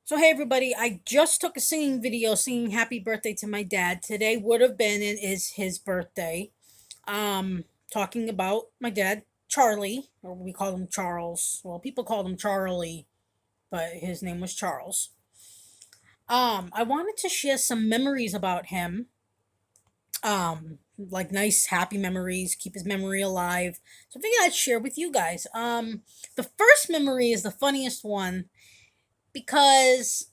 So hey everybody, I just took a singing video singing happy birthday to my dad. Today would have been and is his birthday. Talking about my dad, Charlie, or we call him Charles. Well, people called him Charlie, but his name was Charles. I wanted to share some memories about him. Like nice happy memories, keep his memory alive. So I figured I'd share with you guys. The first memory is the funniest one because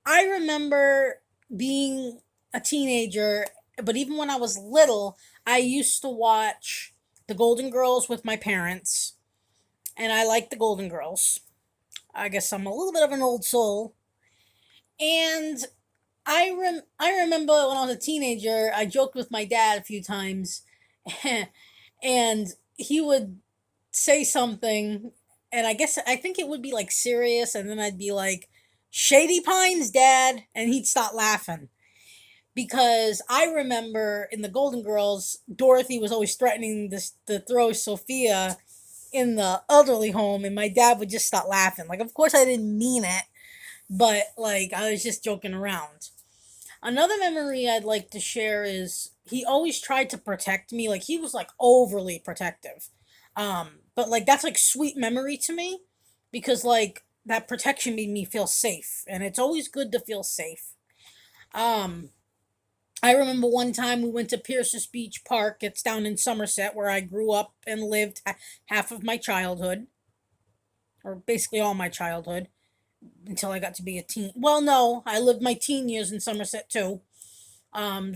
I remember being a teenager, but even when I was little, I used to watch The Golden Girls with my parents, and I liked The Golden Girls. I guess I'm a little bit of an old soul. And I remember when I was a teenager, I joked with my dad a few times, and he would say something, and I think it would be like serious, and then I'd be like, "Shady Pines, Dad," and he'd start laughing because I remember in the Golden Girls, Dorothy was always threatening to throw Sophia in the elderly home, and my dad would just start laughing. Like, of course, I didn't mean it, but like I was just joking around. Another memory I'd like to share is he always tried to protect me. Like he was like overly protective. But like that's like sweet memory to me because like that protection made me feel safe, and it's always good to feel safe. Um, I remember one time we went to Pierce's Beach Park. It's down in Somerset where I grew up and lived half of my childhood, or basically all my childhood until I got to be a teen. Well, no, I lived my teen years in Somerset too.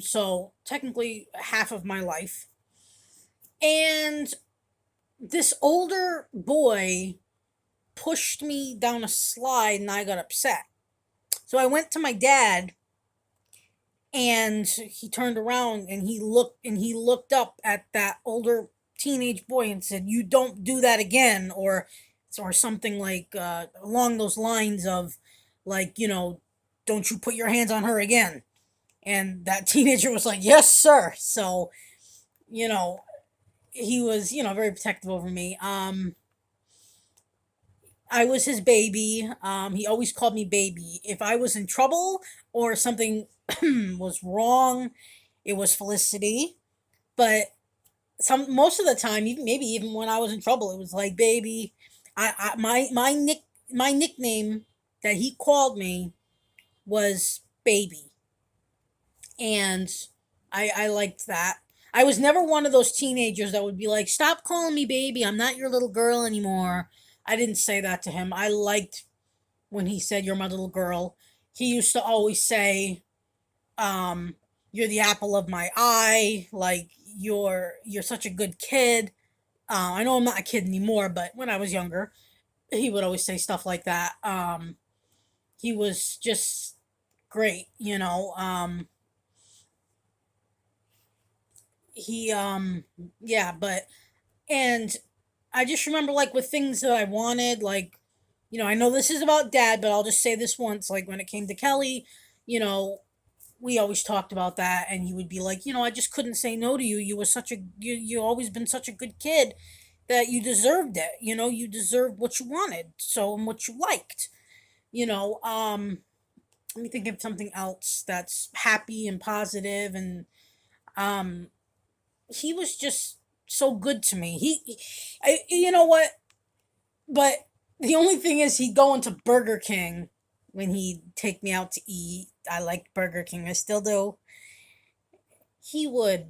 So technically half of my life. And this older boy pushed me down a slide and I got upset. So I went to my dad and he turned around and he looked up at that older teenage boy and said, "You don't do that again," or something like along those lines of like, "Don't you put your hands on her again." And that teenager was like, "Yes, sir." So, you know, he was, very protective over me. I was his baby. He always called me baby. If I was in trouble or something was wrong, it was Felicity. But most of the time, even maybe even when I was in trouble, it was like baby. My nickname that he called me was baby, and I liked that. I was never one of those teenagers that would be like, "Stop calling me baby. I'm not your little girl anymore." I didn't say that to him. I liked when he said, "You're my little girl." He used to always say, um, "You're the apple of my eye." Like you're such a good kid. I know I'm not a kid anymore, but when I was younger, he would always say stuff like that. He was just great, he yeah, but and I just remember like with things that I wanted, like, I know this is about dad, but I'll just say this once, like when it came to Kelly, you know, we always talked about that and he would be like, I just couldn't say no to you. You were such a you always been such a good kid that you deserved it. You deserved what you wanted, so and what you liked. You know, let me think of something else that's happy and positive and um he was just so good to me. You know what? But the only thing is, he'd go into Burger King when he'd take me out to eat. I liked Burger King. I still do. He would.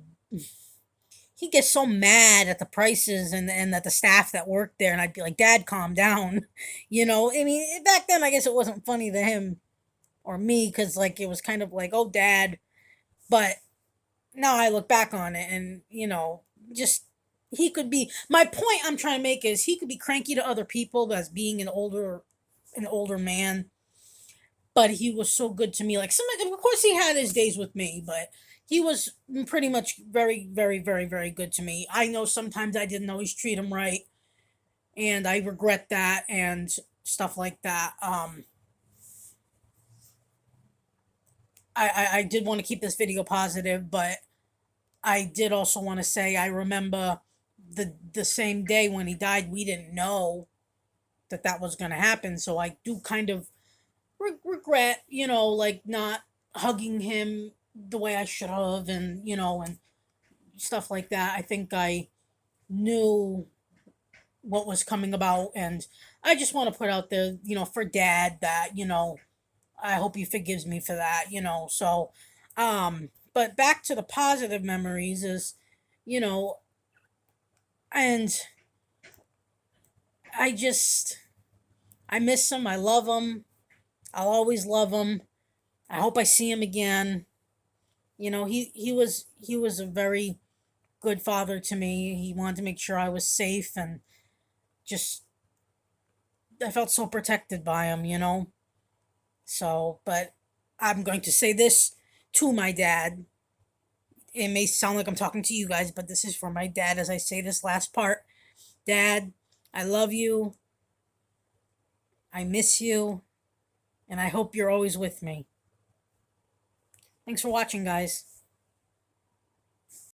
He'd get so mad at the prices and at the staff that worked there, and I'd be like, "Dad, calm down." I mean, back then, I guess it wasn't funny to him or me because, like, it was kind of like, "Oh, Dad." But now I look back on it and, just he could be my point I'm trying to make is he could be cranky to other people as being an older man, but he was so good to me. Like some of course he had his days with me, but he was pretty much very, very, very, very good to me. I know sometimes I didn't always treat him right, and I regret that and stuff like that. I did want to keep this video positive, but I did also want to say I remember the same day when he died, we didn't know that was going to happen. So I do kind of regret, like not hugging him the way I should have, and and stuff like that. I think I knew what was coming about, and I just want to put out there, for Dad, that I hope he forgives me for that. So, but back to the positive memories is, you know, and I just I miss him. I love him. I'll always love him. I hope I see him again. He was a very good father to me. He wanted to make sure I was safe, and just I felt so protected by him. So, but I'm going to say this to my dad. It may sound like I'm talking to you guys, but this is for my dad as I say this last part. Dad, I love you. I miss you. And I hope you're always with me. Thanks for watching, guys.